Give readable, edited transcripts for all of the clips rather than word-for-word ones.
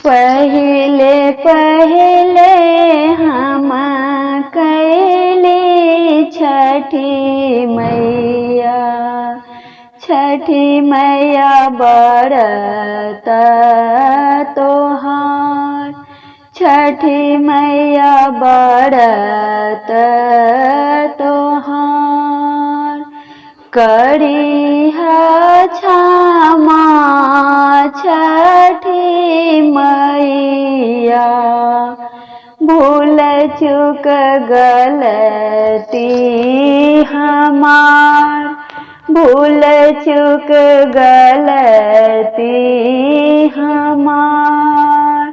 पहिले पहिले हम कैली छठी मैया, छठी मैया बरत तोहार, छठी मैया बरत तोहार। करिह क्षमा छठी मैया, भूल चूक गलती हमार, भूल चूक गलती हमार।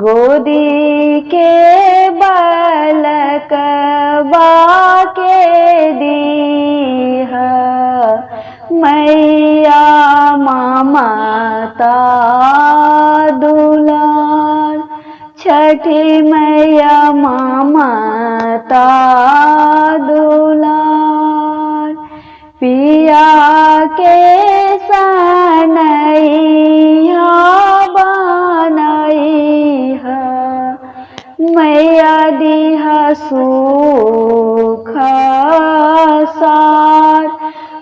गोदी के बालकवा के दीहा मैया ममता दुलार, छठी मैया ममता दुलार। पिया के सनैया बनैहा, मैया दिहा सुख सार,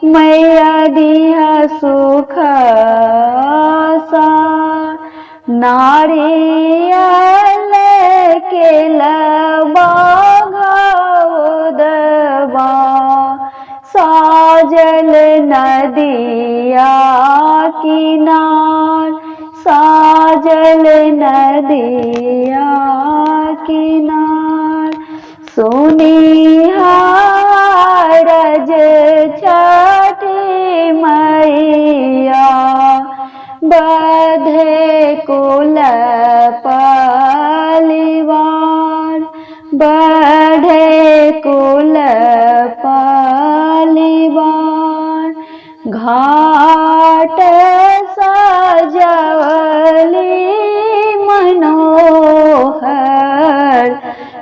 मैया दिहा सुख सार। नारियल के लबा घोदबा, साजल नदिया किनार, साजल नदिया किनार। सुनिहा रज छठी मैया, बधे कुल परिवार, बढ़े कुल परिवार। घाट सजवली मनोहर,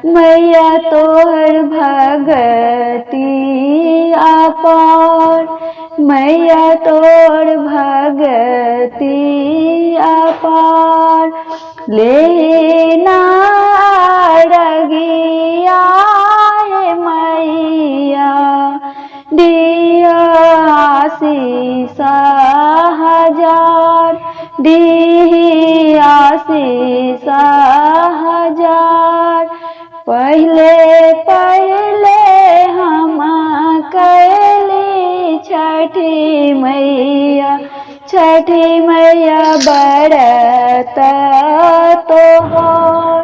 मैया तोहर भगती अपार, मैया तोहर भगती अपार। लेना रगिया मैया, दिया आशीष हजार, दी आशीष हजार। पहले पहले हम कैली छठी मैया, छठी मैया बरत तोहार,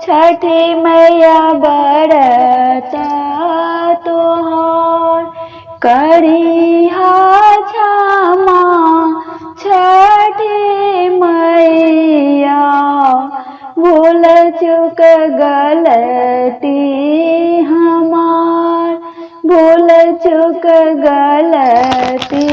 छठी मैया बरत तोहार। करिहा क्षमा छठी मैया, भूल चूक गलती हमार, भूल चूक गलती